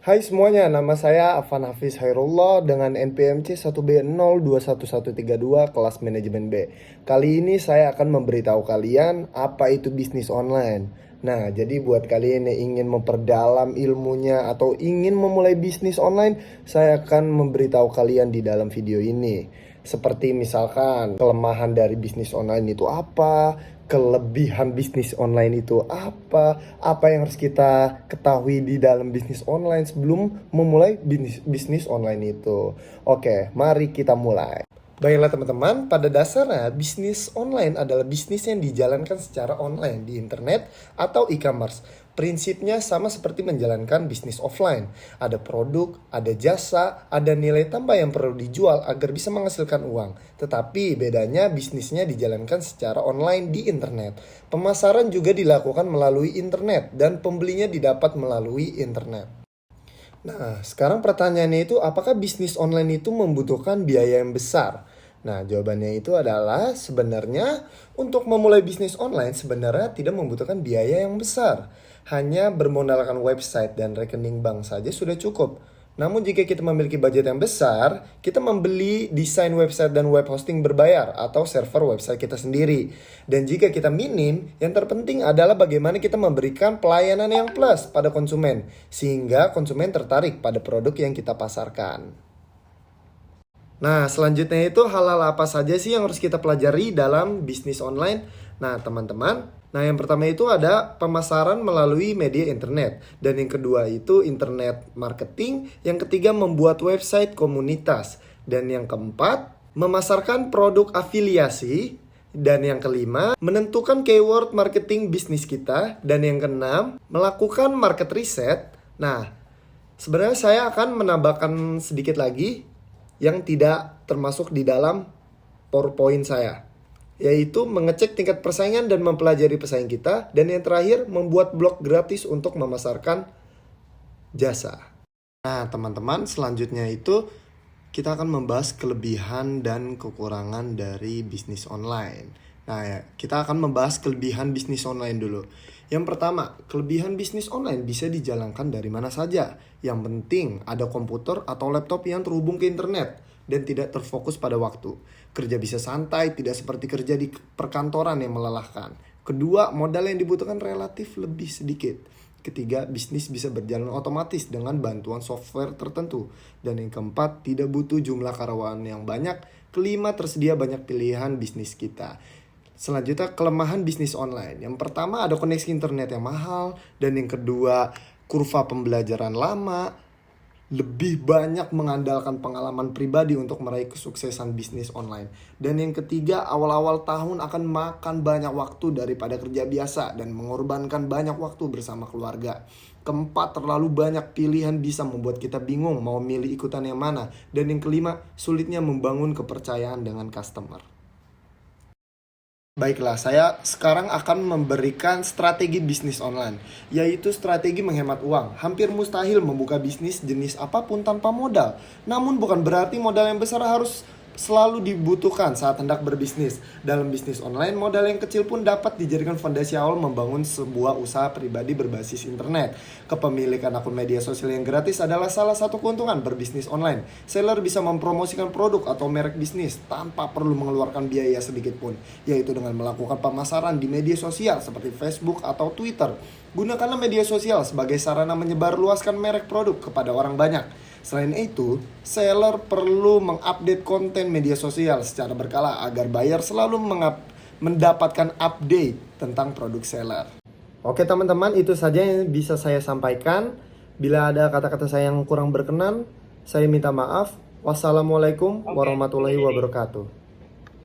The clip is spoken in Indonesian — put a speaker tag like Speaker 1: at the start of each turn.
Speaker 1: Hai semuanya, nama saya Afan Hafiz Hairullah dengan NPMC 1B021132 kelas manajemen B. Kali ini saya akan memberitahu kalian apa itu bisnis online. Nah, jadi buat kalian yang ingin memperdalam ilmunya atau ingin memulai bisnis online, saya akan memberitahu kalian di dalam video ini. Seperti misalkan kelemahan dari bisnis online itu apa, kelebihan bisnis online itu apa yang harus kita ketahui di dalam bisnis online sebelum memulai bisnis online itu. Oke, mari kita mulai. Baiklah teman-teman, pada dasarnya bisnis online adalah bisnis yang dijalankan secara online di internet atau e-commerce. Prinsipnya sama seperti menjalankan bisnis offline. Ada produk, ada jasa, ada nilai tambah yang perlu dijual agar bisa menghasilkan uang. Tetapi bedanya bisnisnya dijalankan secara online di internet. Pemasaran juga dilakukan melalui internet dan pembelinya didapat melalui internet. Nah, sekarang pertanyaannya itu apakah bisnis online itu membutuhkan biaya yang besar? Nah, jawabannya itu adalah sebenarnya untuk memulai bisnis online sebenarnya tidak membutuhkan biaya yang besar. Hanya bermodalkan website dan rekening bank saja sudah cukup. Namun jika kita memiliki budget yang besar, kita membeli desain website dan web hosting berbayar atau server website kita sendiri. Dan jika kita minim, yang terpenting adalah bagaimana kita memberikan pelayanan yang plus pada konsumen, sehingga konsumen tertarik pada produk yang kita pasarkan. Nah, selanjutnya itu hal-hal apa saja sih yang harus kita pelajari dalam bisnis online? Nah, teman-teman, yang pertama itu ada pemasaran melalui media internet. Dan yang kedua itu internet marketing. Yang ketiga membuat website komunitas. Dan yang keempat, memasarkan produk afiliasi. Dan yang kelima, menentukan keyword marketing bisnis kita. Dan yang keenam, melakukan market research. Nah, sebenarnya saya akan menambahkan sedikit lagi yang tidak termasuk di dalam PowerPoint saya, yaitu mengecek tingkat persaingan dan mempelajari pesaing kita. Dan yang terakhir, membuat blog gratis untuk memasarkan jasa. Nah teman-teman, selanjutnya itu kita akan membahas kelebihan dan kekurangan dari bisnis online. Nah, kita akan membahas kelebihan bisnis online dulu. Yang pertama, kelebihan bisnis online bisa dijalankan dari mana saja. Yang penting ada komputer atau laptop yang terhubung ke internet dan tidak terfokus pada waktu. Kerja bisa santai, tidak seperti kerja di perkantoran yang melelahkan. Kedua, modal yang dibutuhkan relatif lebih sedikit. Ketiga, bisnis bisa berjalan otomatis dengan bantuan software tertentu. Dan yang keempat, tidak butuh jumlah karyawan yang banyak. Kelima, tersedia banyak pilihan bisnis kita. Selanjutnya, kelemahan bisnis online. Yang pertama, ada koneksi internet yang mahal. Dan yang kedua, kurva pembelajaran lama. Lebih banyak mengandalkan pengalaman pribadi untuk meraih kesuksesan bisnis online. Dan yang ketiga, awal-awal tahun akan makan banyak waktu daripada kerja biasa dan mengorbankan banyak waktu bersama keluarga. Keempat, terlalu banyak pilihan bisa membuat kita bingung mau milih ikutan yang mana. Dan yang kelima, sulitnya membangun kepercayaan dengan customer. Baiklah, saya sekarang akan memberikan strategi bisnis online, yaitu strategi menghemat uang. Hampir mustahil membuka bisnis jenis apapun tanpa modal. Namun bukan berarti modal yang besar harus selalu dibutuhkan saat hendak berbisnis. Dalam bisnis online, modal yang kecil pun dapat dijadikan fondasi awal membangun sebuah usaha pribadi berbasis internet. Kepemilikan akun media sosial yang gratis adalah salah satu keuntungan berbisnis online. Seller bisa mempromosikan produk atau merek bisnis tanpa perlu mengeluarkan biaya sedikit pun, yaitu dengan melakukan pemasaran di media sosial seperti Facebook atau Twitter. Gunakanlah media sosial sebagai sarana menyebarluaskan merek produk kepada orang banyak. Selain itu, seller perlu mengupdate konten media sosial secara berkala agar buyer selalu mendapatkan update tentang produk seller. Oke teman-teman, itu saja yang bisa saya sampaikan. Bila ada kata-kata saya yang kurang berkenan, saya minta maaf. Wassalamualaikum warahmatullahi wabarakatuh.